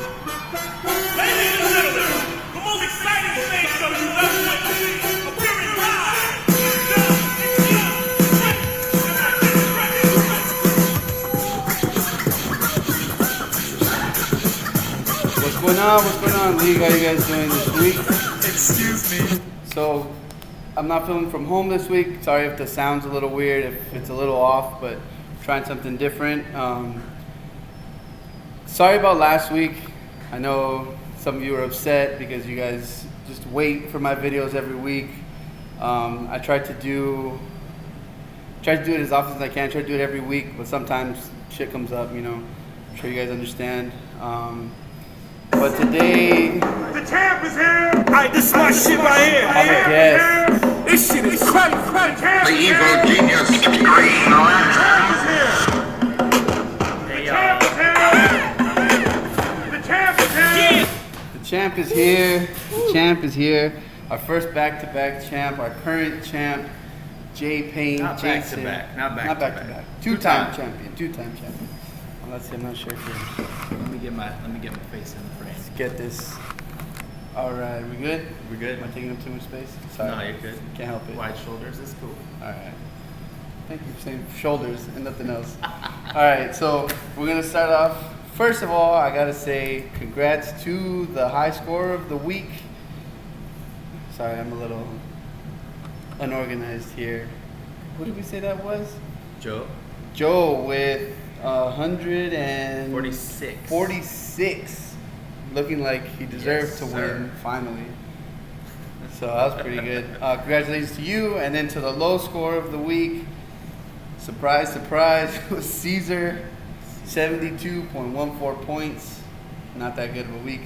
Ladies and gentlemen, the most exciting stage show you've ever went to, appearing live, it's What's going on? What's going on, League? How you guys doing this week? Excuse me. So, I'm not filming from home this week. Sorry if the sound's a little weird, if it's a little off, but trying something different. Sorry about last week. I know some of you are upset because you guys just wait for my videos every week. I try to do it as often as I can. Try to do it every week, but sometimes shit comes up. You know, I'm sure you guys understand. But today, The champ is here. Alright, this is my shit right here. I'm a guest. This shit is crazy. The champ The is evil here. genius Green Lantern. The champ is here. The champ is here. The champ is here. The champ is here. Our first back-to-back champ, our current champ, Jay Payne. Not Jason. back-to-back, not Not back-to-back. back-to-back. Two-time champion. Two-time champion. Unless I'm not sure if you're. Let me get my face in the frame. Let's get this. All right, we good? We're good. Am I taking up too much space? Sorry. No, you're good. Can't help it. Wide shoulders is cool. All right. Thank you for saying shoulders and nothing else. All right, so we're gonna start off. First of all, I gotta say congrats to the high scorer of the week. Sorry, I'm a little unorganized here. What did we say that was? Joe. Joe with 146. 46. Looking like he deserved Yes, to sir. win finally. So that was pretty good. Congratulations to you, and then to the low score of the week. Surprise, surprise, it was Caesar, 72.14 points. Not that good of a week,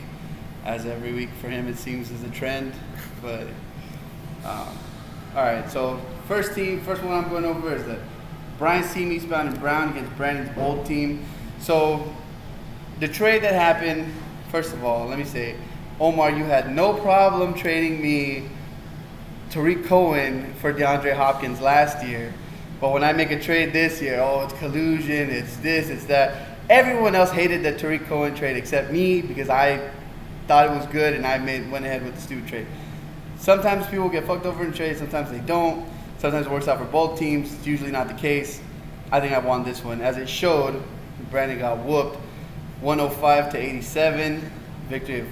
as every week for him it seems is a trend. But all right, so first one I'm going over is the Brian's team, Eastbound and Brown against Brandon's Bold team. So the trade that happened, first of all, let me say, Omar, you had no problem trading me Tariq Cohen for DeAndre Hopkins last year. But when I make a trade this year, oh, it's collusion, it's this, it's that. Everyone else hated the Tariq Cohen trade except me because I thought it was good and I went ahead with the stupid trade. Sometimes people get fucked over in trades, sometimes they don't. Sometimes it works out for both teams. It's usually not the case. I think I won this one. As it showed, Brandon got whooped 105-87. Victory of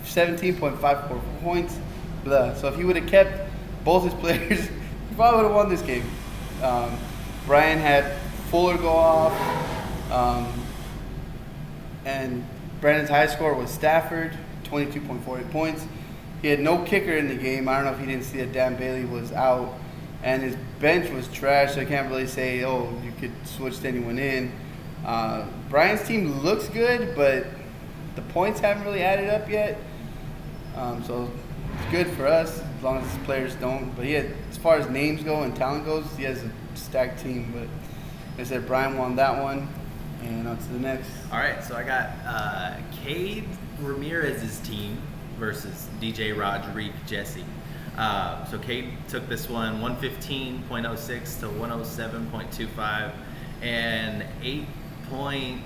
17.54 points. Blah. So if he would have kept both his players, he probably would have won this game. Brian had Fuller go off. And Brandon's high score was Stafford, 22.48 points. He had no kicker in the game. I don't know if he didn't see that Dan Bailey was out. And his bench was trash, so I can't really say, oh, you could switch to anyone in. Brian's team looks good, but the points haven't really added up yet. So it's good for us, as long as his players don't. But as far as names go and talent goes, he has a stacked team. But like I said, Brian won that one. And on to the next. All right, so I got Cade Ramirez's team versus DJ Roderick Jesse. So Cade took this one 115.06 to 107.25, and 8-point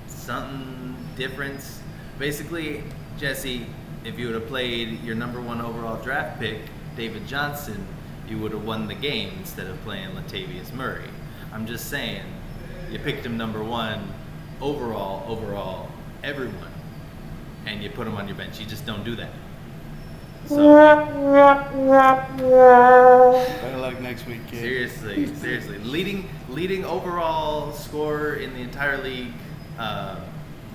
something difference. Basically, Jesse, if you would have played your number one overall draft pick, David Johnson, you would have won the game instead of playing Latavius Murray. I'm just saying, you picked him number one overall, everyone, and you put him on your bench. You just don't do that. So Better luck next week, kid. seriously, leading overall scorer in the entire league,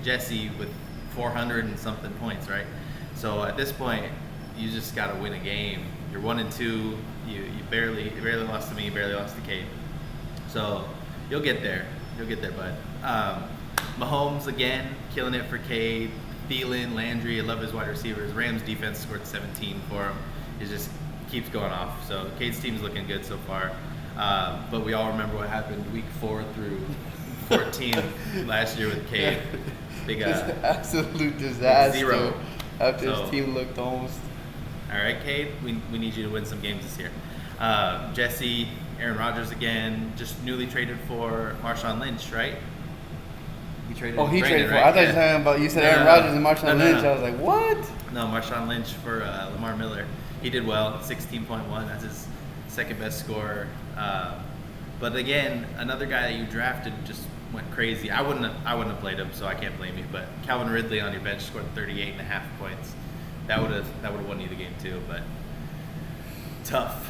Jesse with 400 and something points, right? So at this point, you just got to win a game. You're 1-2. You barely lost to me, barely lost to Cade. So you'll get there, bud. Mahomes again, killing it for Cade. Thielen, Landry, I love his wide receivers. Rams defense scored 17 for him. It just keeps going off. So Cade's team's looking good so far. But we all remember what happened week 4 through 14 last year with Cade. Big absolute disaster. 0. After his team looked almost. All right, Cade, we need you to win some games this year. Jesse, Aaron Rodgers again, just newly traded for Marshawn Lynch, right? traded. Oh, he Brandon, traded for. right? I thought you Yeah. were talking about. You said No, Aaron no, no. Rodgers and Marshawn No, no, Lynch. no. I was like, what? No, Marshawn Lynch for Lamar Miller. He did well, 16.1. That's his second best score. But again, another guy that you drafted just went crazy. I wouldn't have played him, so I can't blame you. But Calvin Ridley on your bench scored 38.5 points. That would have won you the game too. But tough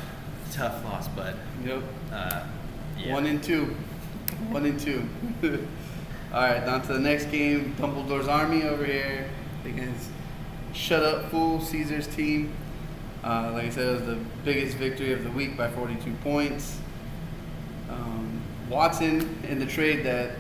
loss, bud. Yep. Yeah. 1 and 2. 1 and 2. All right, on to the next game. Dumbledore's Army over here against Shut Up Fool Caesar's team. Like I said, it was the biggest victory of the week by 42 points. Watson in the trade that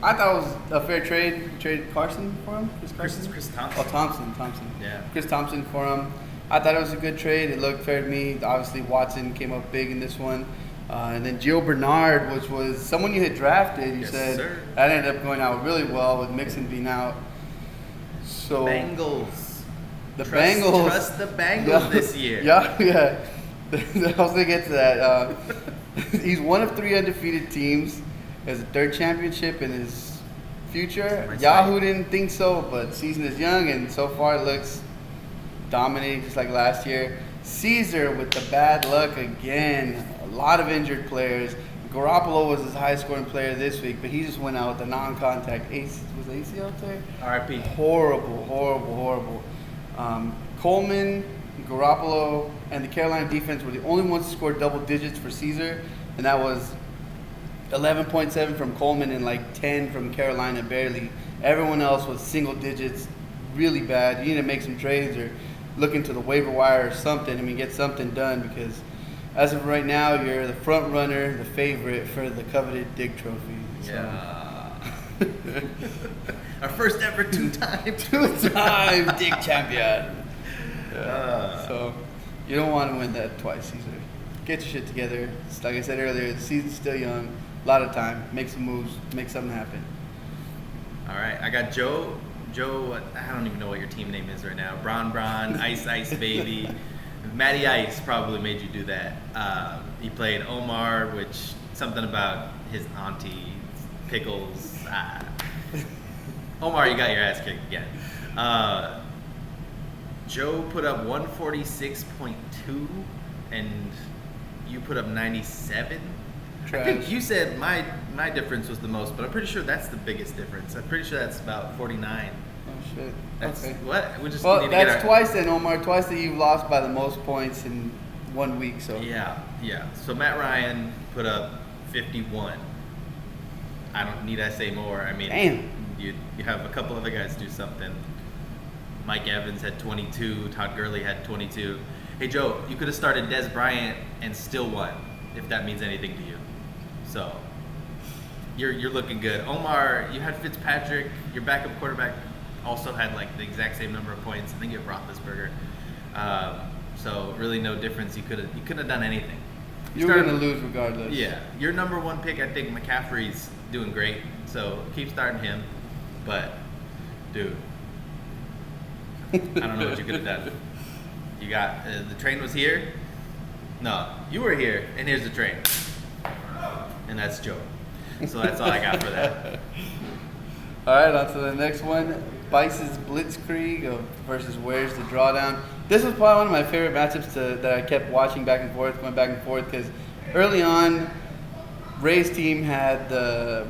I thought was a fair trade. Traded Carson for him. Chris Thompson. Oh, Thompson. Yeah. Chris Thompson for him. I thought it was a good trade. It looked fair to me. Obviously, Watson came up big in this one. And then Gio Bernard, which was someone you had drafted, you Yes, said sir. that ended up going out really well with Mixon being out. So Bengals. the Trust- Bengals. Trust the Bengals this year. Yeah. I was gonna get to that. He's one of 3 undefeated teams. Has a 3rd championship in his future. Nice Yahoo sight. didn't think so, but season is young, and so far it looks dominating just like last year. Caesar with the bad luck again. A lot of injured players. Garoppolo was his highest scoring player this week, but he just went out with a non-contact ACL tear. R.I.P. Horrible. Coleman, Garoppolo, and the Carolina defense were the only ones to score double digits for Caesar, and that was 11.7 from Coleman and like 10 from Carolina, barely. Everyone else was single digits, really bad. You need to make some trades or look into the waiver wire or something. I mean, get something done because as of right now, you're the front runner, the favorite for the coveted Dig Trophy. So. Yeah. Our first ever 2-time. 2-time Dig champion. Uh. So you don't want to win that twice, Caesar. Get your shit together. It's like I said earlier, the season's still young. A lot of time. Make some moves. Make something happen. All right, I got Joe. I don't even know what your team name is right now. Bron, Ice Baby. Matty Ice probably made you do that. He played Omar, which something about his auntie, Pickles. Omar, you got your ass kicked again. Joe put up 146.2, and you put up 97. I think Trash. you said my difference was the most, but I'm pretty sure that's the biggest difference. I'm pretty sure that's about 49. Oh shit. That's Okay. what we just Well, need to get that's our, twice then, Omar. Twice that you've lost by the most points in 1 week. So Yeah. So Matt Ryan put up 51. I don't need I say more. I mean, Damn. You have a couple other guys do something. Mike Evans had 22. Todd Gurley had 22. Hey Joe, you could have started Des Bryant and still won, if that means anything to you. So you're looking good. Omar, you had Fitzpatrick. Your backup quarterback also had like the exact same number of points. I think you had Roethlisberger. So really no difference. You couldn't have done anything. you're Started- gonna lose regardless. Yeah, your number 1 pick, I think McCaffrey's doing great. So keep starting him. But dude, I don't know what you could have done. You got the train was here. No, you were here, and here's the train, and that's Joe. So that's all I got for that. All right, on to the next one. Bice's Blitzkrieg versus Where's the Drawdown. This was probably one of my favorite matchups that I kept watching back and forth, going back and forth, because early on, Ray's team had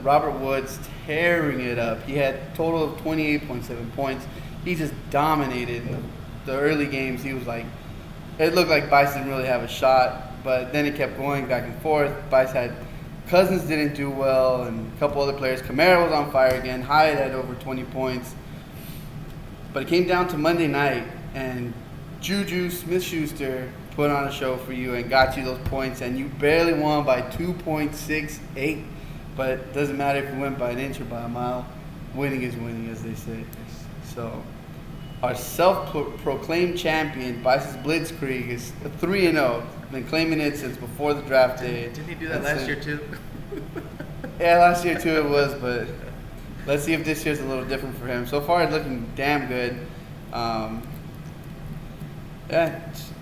Robert Woods tearing it up. He had a total of 28.7 points. He just dominated the early games. He was like, it looked like Bice didn't really have a shot, but then it kept going back and forth. Bice had Cousins didn't do well, and a couple other players. Kamara was on fire again. Hyatt had over 20 points. But it came down to Monday night, and Juju Smith-Schuster put on a show for you and got you those points, and you barely won by 2.68. But it doesn't matter if you went by an inch or by a mile. Winning is winning, as they say. So our self-proclaimed champion, Bice's Blitzkrieg, is 3-0. Been claiming it since before the draft day. Didn't he do that That's last it. year too? Yeah, last year too it was, but let's see if this year's a little different for him. So far, it's looking damn good. Yeah,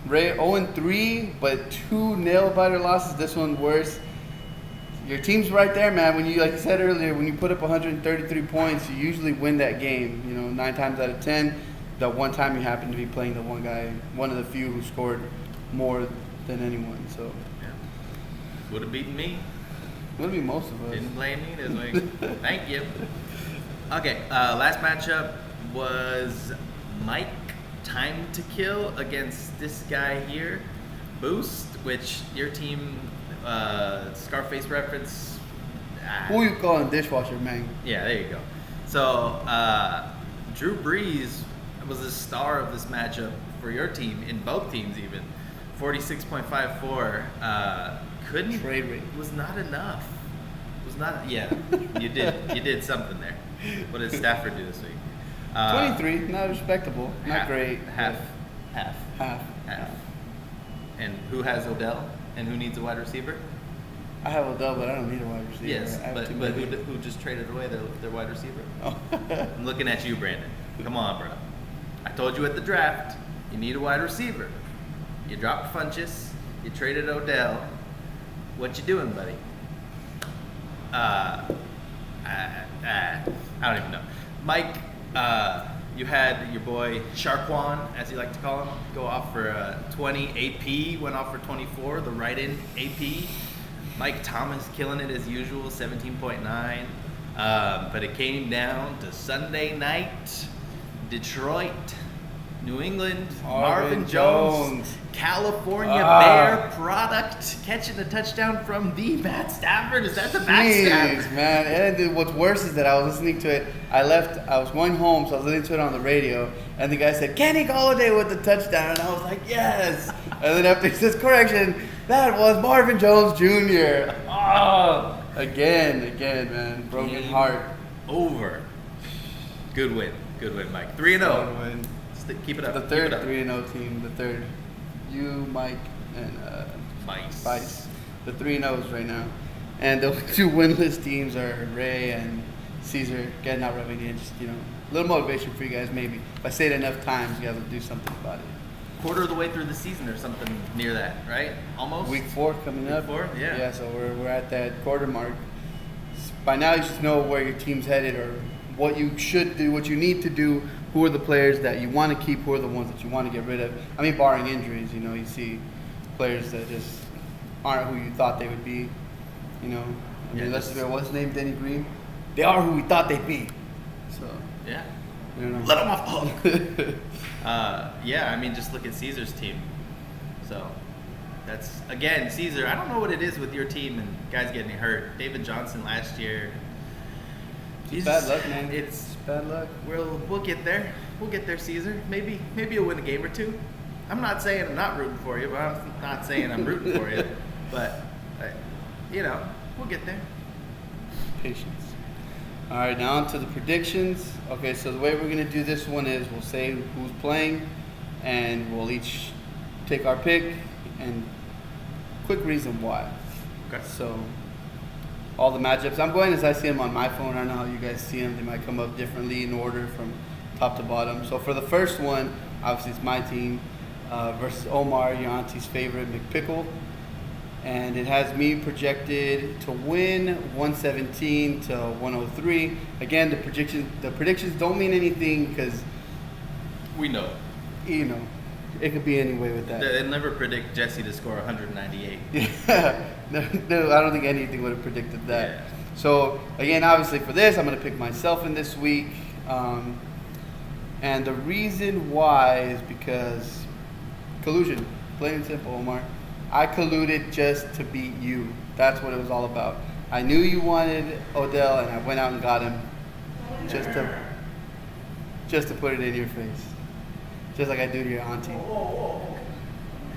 Ray 0-3, but 2 nail-biter losses. This one worse. your team's right there, man. When you, like I said earlier, when you put up 133 points, you usually win that game. 9 times out of 10. That one time you happen to be playing the one guy, one of the few who scored more than anyone. So Yeah. Would have beaten me. would be most of us. Didn't blame me this week. Thank you. Okay, last matchup was Mike Time to Kill against this guy here, Boost, which your team, Scarface reference. Who you calling dishwasher, man? Yeah, there you go. So, Drew Brees was the star of this matchup for your team, in both teams even. 46.54. Couldn't. Trade rate. Was not enough. Was not. Yeah, you did something there. What did Stafford do this week? 23, not respectable, not half- great. Half. Half. And who has Odell? And who needs a wide receiver? I have Odell, but I don't need a wide receiver. Yes, I have but too who, many. who just traded away their wide receiver? Oh. I'm looking at you, Brandon. Come on, bro. I told you at the draft, you need a wide receiver. You dropped Funchess. You traded Odell. What you doing, buddy? I don't even know. Mike, you had your boy Sharkwan, as you like to call him, go off for 20 AP, went off for 24, the right-in AP. Mike Thomas killing it as usual, 17.9. But it came down to Sunday night. Detroit, New England, Marvin Jones, California Bear product, catching a touchdown from the Matt Stafford. Is that the backstab? Jeez, man. And dude, what's worse is that I was listening to it. I was going home, so I was listening to it on the radio, and the guy said, Kenny Golladay with the touchdown. And I was like, yes. And then after he says, correction, that was Marvin Jones Jr. Oh, again, man. Broken Game heart. Over. Good win, Mike. 3-0. Win. Keep it up. The keep third it up. 3-0 team. The third. You, Mike, and Vice. The 3-0s right now. And the 2 winless teams are Ray and Caesar. Again, not rubbing it in. Just, a little motivation for you guys maybe. If I say it enough times, you guys will do something about it. Quarter of the way through the season or something near that, right? Almost? Week 4 coming Week up. 4? Yeah. Yeah, so we're at that quarter mark. By now you should know where your team's headed or what you should do, what you need to do, who are the players that you want to keep, who are the ones that you want to get rid of. I mean, barring injuries, you see players that just aren't who you thought they would be. I mean, Yeah, let's just- say, what's his name, Denny Green? They are who we thought they'd be. So, Yeah. Let them off the hook. Yeah, I mean, just look at Caesar's team. So, that's, again, Caesar, I don't know what it is with your team and guys getting hurt. David Johnson last year. It's bad luck, man. It's bad luck. We'll get there. We'll get there, Caesar. Maybe you'll win a game or two. I'm not saying I'm not rooting for you, but I'm not saying I'm rooting for you. But, we'll get there. Patience. All right, now on to the predictions. Okay, so the way we're going to do this one is we'll say who's playing, and we'll each take our pick and quick reason why. Okay. So all the matchups, I'm going as I see them on my phone. I don't know how you guys see them. They might come up differently in order from top to bottom. So for the first one, obviously it's my team versus Omar, your auntie's favorite, McPickle. And it has me projected to win 117 to 103. Again, the predictions don't mean anything because, We know. it could be any way with that. They'll never predict Jesse to score 198. Yeah, no, I don't think anything would have predicted that. Yeah. So again, obviously for this, I'm going to pick myself in this week. And the reason why is because collusion, plain and simple, Omar. I colluded just to beat you. That's what it was all about. I knew you wanted Odell, and I went out and got him just to put it in your face. Just like I do to your auntie.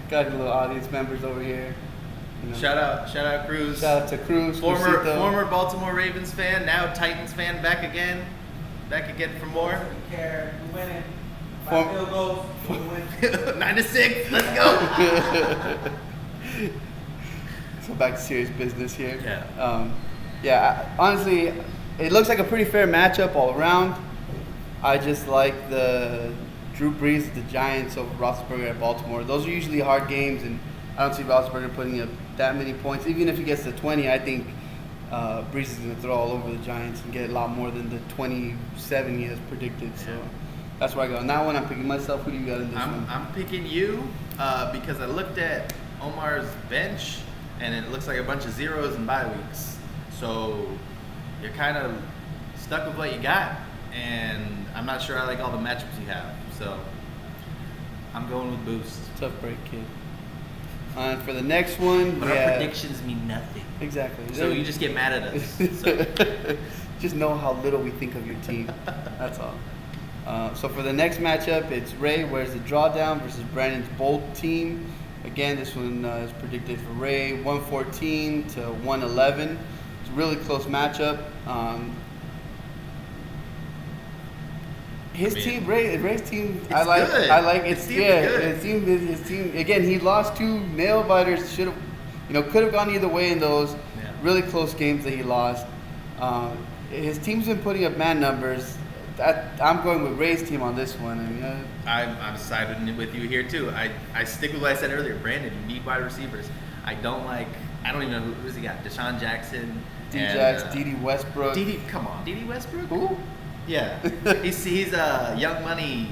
Got your little audience members over here. Shout out Cruz. Shout out to Cruz. Crucito. Former Baltimore Ravens fan, now Titans fan, back again for more. Care. We're winning. Form- 5 field goals. We win. 9-6. Let's go. So back to serious business here. Yeah. Honestly, it looks like a pretty fair matchup all around. I just like the Drew Brees, the Giants, over Roethlisberger at Baltimore. Those are usually hard games, and I don't see Roethlisberger putting up that many points. Even if he gets to 20, I think Breeze is going to throw all over the Giants and get a lot more than the 27 he has predicted. So that's where I go. On that one, I'm picking myself. Who do you got in this one? I'm picking you because I looked at Omar's bench and it looks like a bunch of zeros and bye weeks. So you're kind of stuck with what you got, and I'm not sure I like all the matchups you have. So I'm going with Boost. Tough break, kid. And for the next one, But we our have- predictions mean nothing. Exactly. So you just get mad at us. So. Just know how little we think of your team. That's all. So for the next matchup, it's Ray wears the drawdown versus Brandon's bold team. Again, this one is predicted for Ray 114 to 111. It's a really close matchup. His team, Ray's team, It's I like. good. I like His it's team is yeah. good. His team. Again, he lost 2 nail biters. Should have, could have gone either way in those Yeah. really close games that he lost. His team's been putting up man numbers. I'm going with Ray's team on this one. I mean, I'm siding with you here too. I stick with what I said earlier. Brandon, you need wide receivers. I don't even know who's he got. Deshaun Jackson. D-Jax, D.D. Westbrook. Come on, D.D. Westbrook. Who? Yeah, he's Young Money.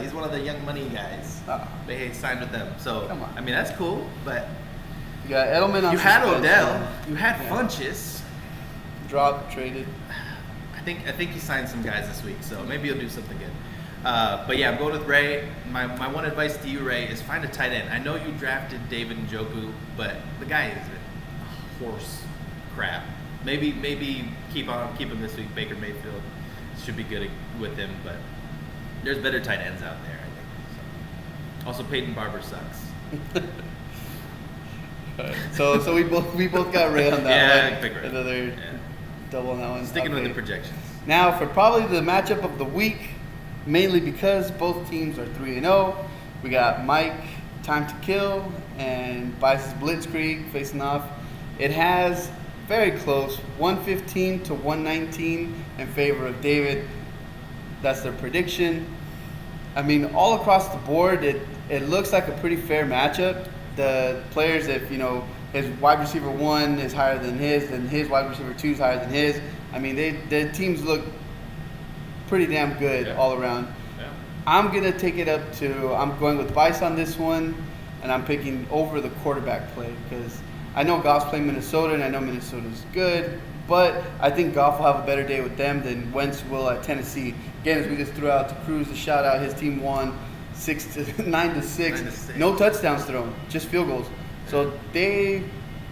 He's one of the Young Money guys. Oh. They signed with them. So Come on. I mean that's cool. But You got Edelman on you had suspension. Odell. You had Yeah. Funches. Dropped, traded. I think he signed some guys this week, so maybe he'll do something good. But yeah, I'm going with Ray. My one advice to you, Ray, is find a tight end. I know you drafted David Njoku, but the guy is a horse crap. Maybe keep him this week. Baker Mayfield should be good with him, but there's better tight ends out there, I think. So. Also, Peyton Barber sucks. So we both got Ray on that Yeah, one. I picked Ray. Another Yeah. double on that one. Sticking with Okay. the projections. Now for probably the matchup of the week, mainly because both teams are 3-0, we got Mike Time to Kill and Bice's Blitzkrieg facing off. It has very close 115 to 119 in favor of David. That's their prediction. I mean, all across the board, it looks like a pretty fair matchup. The players, if his wide receiver 1 is higher than his wide receiver 2 is higher than his. I mean, the teams look pretty damn good all around. Yeah. I'm gonna take it up to. I'm going with Bice on this one, and I'm picking over the quarterback play because I know Goff's playing Minnesota, and I know Minnesota's good, but I think Goff will have a better day with them than Wentz will at Tennessee. Again, as we just threw out to Cruz a shout out, his team won 9 to 6. No touchdowns thrown, just field goals. So they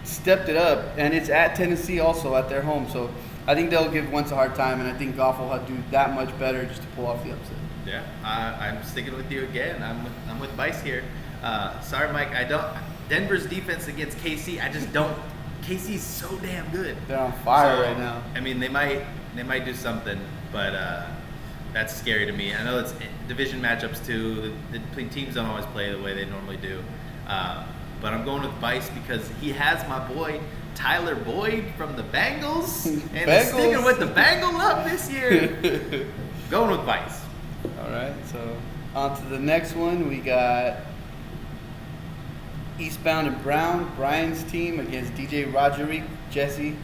stepped it up, and it's at Tennessee also at their home. So I think they'll give Wentz a hard time, and I think Goff will do that much better just to pull off the upset. Yeah, I'm sticking with you again. I'm with Bice here. Sorry, Mike. I don't. Denver's defense against KC. I just don't. KC's so damn good. They're on fire So, right now. I mean, they might do something, but that's scary to me. I know it's division matchups too. The teams don't always play the way they normally do. But I'm going with Bice because he has my boy Tyler Boyd from the Bengals, and he's sticking with the Bengal up this year. Going with Bice. All right, so on to the next one. We got Eastbound and Brown, Brian's team against DJ Roderick, Jesse.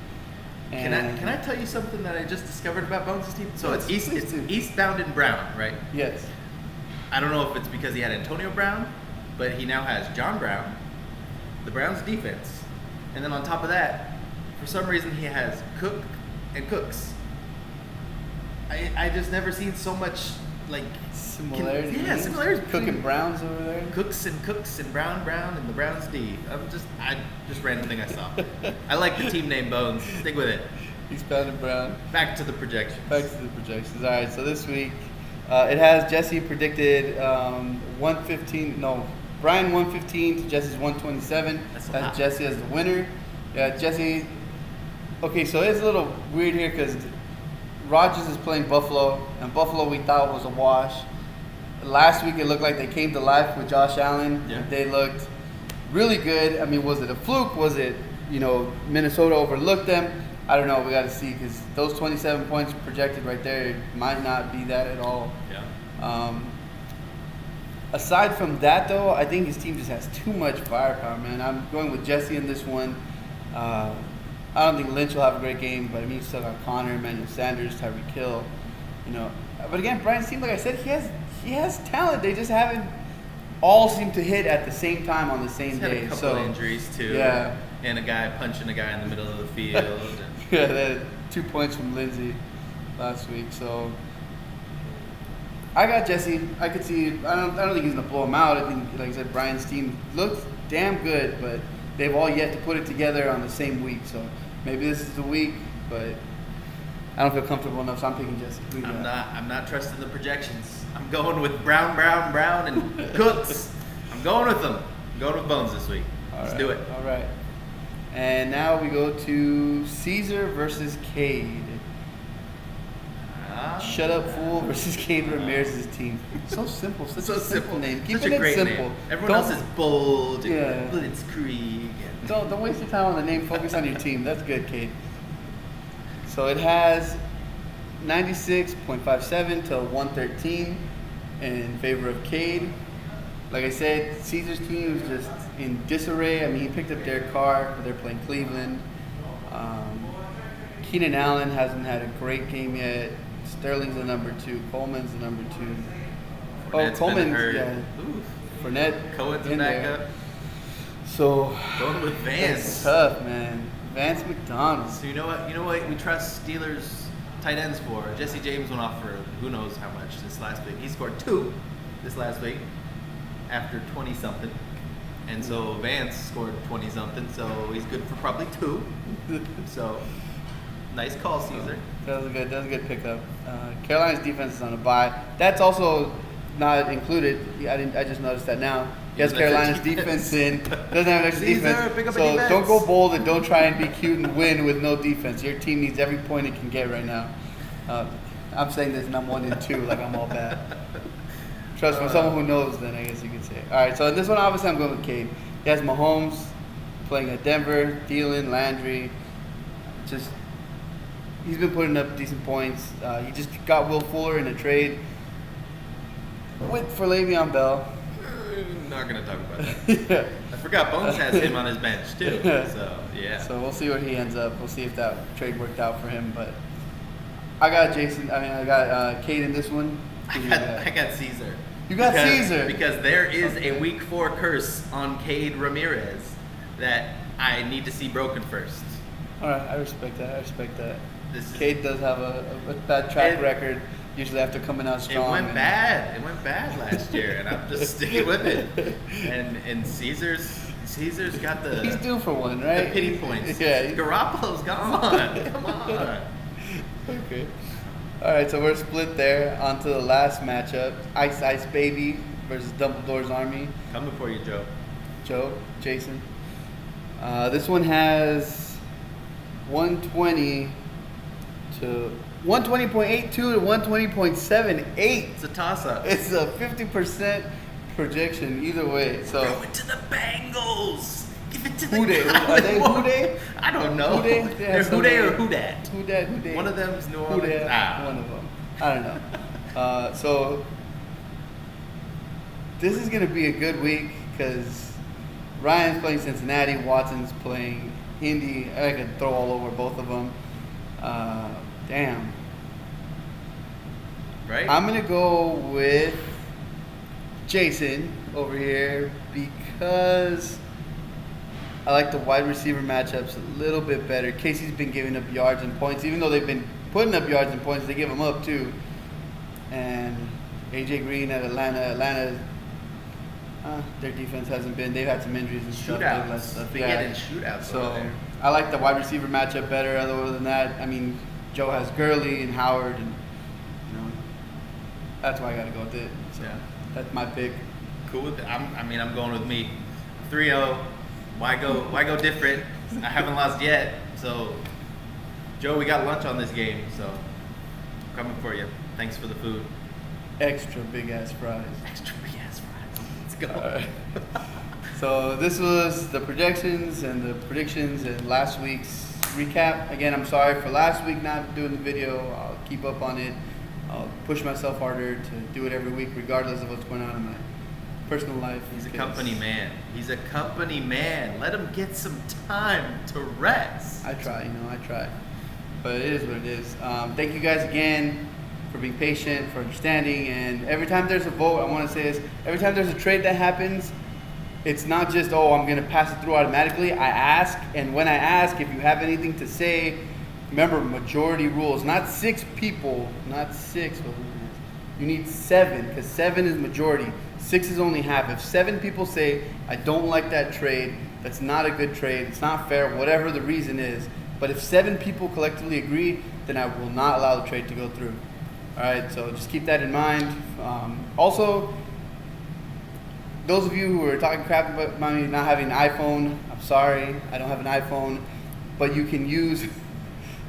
Can And I tell you something that I just discovered about Bones' team? So Yes, it's please do. Eastbound and Brown, right? Yes. I don't know if it's because he had Antonio Brown, but he now has John Brown, the Browns defense, and then on top of that, for some reason he has Cook and Cooks. I just never seen so much like Similarities. similarities. Cook between and Browns over there. Cooks and Brown and the Browns D. I just random thing I saw. I like the team name Bones. Stick with it. Eastbound and Brown. Back to the projections. Back to the projections. All right, so this week it has Jesse predicted 115. No, Brian 115 to Jesse's 127. That's a lot. Has Jesse as the winner. Yeah, Jesse. Okay, so it's a little weird here because Rodgers is playing Buffalo, and Buffalo we thought was a wash. Last week it looked like they came to life with Josh Allen. Yeah. They looked really good. I mean, was it a fluke? Was it, Minnesota overlooked them? I don't know. We got to see because those 27 points projected right there might not be that at all. Yeah. Aside from that, though, I think his team just has too much firepower, man. I'm going with Jesse in this one. I don't think Lynch will have a great game, but I mean, you still got Connor, Emmanuel Sanders, Tyreek Hill, you know. But again, Brian's team, like I said, he has talent. They just haven't all seem to hit at the same time on the same He's had day. a couple So injuries too. yeah. And a guy punching a guy in the middle of the field. and- yeah, they had 2 points from Lindsey last week. So I got Jesse. I could see. I don't think he's gonna blow him out. I think, like I said, Brian's team looks damn good, but they've all yet to put it together on the same week. So maybe this is the week, but I don't feel comfortable enough. So I'm picking Jesse. Who you got? I'm not trusting the projections. I'm going with Brown, and Cooks. I'm going with them. I'm going with Bones this week. All Let's right, do it. All right. And now we go to Caesar versus Cade. Shut Up Fool versus Cade Ramirez's team. So simple. Such So a simple simple name. Such Keeping a it great simple. name. Everyone else is bold and Yeah. blitzkrieg. and- Don't waste your time on the name. Focus on your team. That's good, Cade. So it has 96.57 to 113 in favor of Cade. Like I said, Caesar's team is just in disarray. I mean, he picked up Derek Carr. They're playing Cleveland. Keenan Allen hasn't had a great game yet. Sterling's the number 2. Coleman's the number 2. Fournette's been hurt. yeah. Oof. Fournette. Cohen's in back there. up. So Going with it's Vance. tough, man. Vance McDonald. So you know what we trust Steelers tight ends for? Jesse James went off for who knows how much this last week. He scored 2 this last week after 20 something. And so Vance scored 20 something, so he's good for probably 2. So nice call, Caesar. That was a good pickup. Carolina's defense is on a bye. That's also not included. I just noticed that now. He has Doesn't have Carolina's extra defense in. Doesn't have an extra Caesar, defense. pick up a So defense. don't go bold and don't try and be cute and win with no defense. Your team needs every point it can get right now. I'm saying this and I'm 1-2, like I'm all bad. Trust from someone who knows, then I guess you could say. All right, so in this one, obviously, I'm going with Cade. He has Mahomes playing at Denver, Thielen, Landry. Just, he's been putting up decent points. He just got Will Fuller in a trade for Le'Veon Bell. Not gonna talk about that. yeah. I forgot Bones has him on his bench too. So yeah. So we'll see where he ends up. We'll see if that trade worked out for him. But I got Cade in this one. Who do you got? I got Caesar. You got Caesar. Because there is Okay. a week 4 curse on Cade Ramirez that I need to see broken first. All right, I respect that. This is, Cade does have a bad track It- record, usually after coming out it strong. went and- bad. It went bad last year, and I'm just sticking with it. And Caesar's got the He's due for one, the right? pity points. Yeah. he's- Garoppolo's gone. Come on. Okay. All right, so we're split there. On to the last matchup: Ice Ice Baby versus Dumbledore's Army. Coming for you, Joe. Jason. This one has 120 to 120.82 to 120.78. It's a toss-up. It's a 50% projection either way. So Throw it to the Bengals. Give it to the Who they? Are they Cowboys. who they? I don't know. Who they? They They're have who they or some- who that? Who dat? One of them's New Who Orleans. dat? Ah. One of them. I don't know. So this is gonna be a good week because Ryan's playing Cincinnati, Watson's playing Indy. I could throw all over both of them. Damn. Right? I'm gonna go with Jason over here because I like the wide receiver matchups a little bit better. Casey's been giving up yards and points, even though they've been putting up yards and points, they give them up too. And AJ Green at Atlanta, their defense hasn't been. They've had some injuries and stuff. They've let Shootouts. stuff, They yeah. get in shootouts So over there. I like the wide receiver matchup better. Other than that, I mean, Joe has Gurley and Howard, and you know, that's why I got to go with it. So Yeah. that's my pick. Cool with it. I'm going with me. 3-0. Why go different? I haven't lost yet. So, Joe, we got lunch on this game. So, coming for you. Thanks for the food. Extra big ass fries. Extra big ass fries. Let's go. All right. So this was the projections and the predictions and last week's recap. Again, I'm sorry for last week not doing the video. I'll keep up on it. I'll push myself harder to do it every week, regardless of what's going on in my personal life. He's a 'cause company man. He's a company man. Let him get some time to rest. I try, I try. But it is what it is. Thank you guys again for being patient, for understanding. And every time there's a vote, I want to say this, every time there's a trade that happens, it's not just, oh, I'm going to pass it through automatically. I ask, and when I ask, if you have anything to say, remember, majority rules. Not 6 people, not 6. You need 7, because 7 is majority. 6 is only half. If 7 people say, I don't like that trade, that's not a good trade, it's not fair, whatever the reason is. But if 7 people collectively agree, then I will not allow the trade to go through. All right, so just keep that in mind. Also, those of you who are talking crap about me not having an iPhone, I'm sorry, I don't have an iPhone, but you can use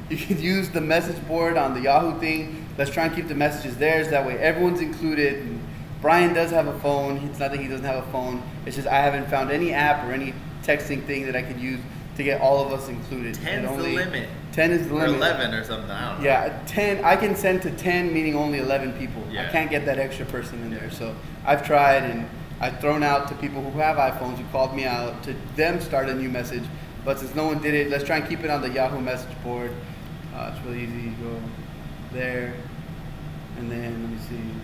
the message board on the Yahoo thing. Let's try and keep the messages there, so that way everyone's included. And Brian does have a phone. It's not that he doesn't have a phone. It's just I haven't found any app or any texting thing that I could use to get all of us included. 10 is the limit. 10 is the Or limit. 11 or something. I don't know. Yeah, 10. I can send to 10, meaning only 11 people. I Yeah. can't get that extra person in there. So I've tried, and I've thrown out to people who have iPhones who called me out to them start a new message. But since no one did it, let's try and keep it on the Yahoo message board. It's really easy. You go there, and then let me see.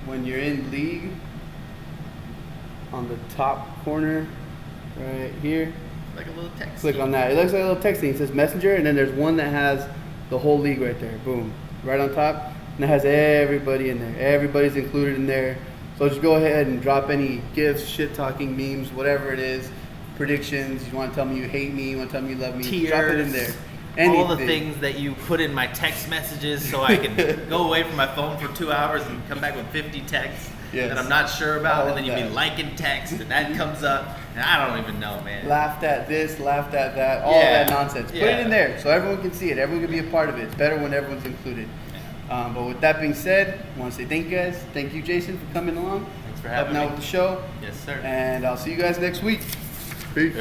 When you're in league, on the top corner, right here, Like a little text. click on that. It looks like a little text thing. It says messenger, and then there's one that has the whole league right there. Boom. Right on top. And it has everybody in there. Everybody's included in there. So just go ahead and drop any gifs, shit talking, memes, whatever it is, predictions. You want to tell me you hate me, you want to tell me you love me, Tears. drop it in there. All the Anything. things that you put in my text messages so I can go away from my phone for 2 hours and come back with 50 texts Yes. that I'm not sure about. All And then of you'd be that. liking text and that comes up. And I don't even know, man. Laughed at this, laughed at that, all Yeah. that nonsense. Put Yeah. it in there so everyone can see it. Everyone can be a part of it. It's better when everyone's included. But with that being said, I want to say thank you guys. Thank you, Jason, for coming along. Thanks for having helping out me. with the show. Yes, sir. And I'll see you guys next week. Peace.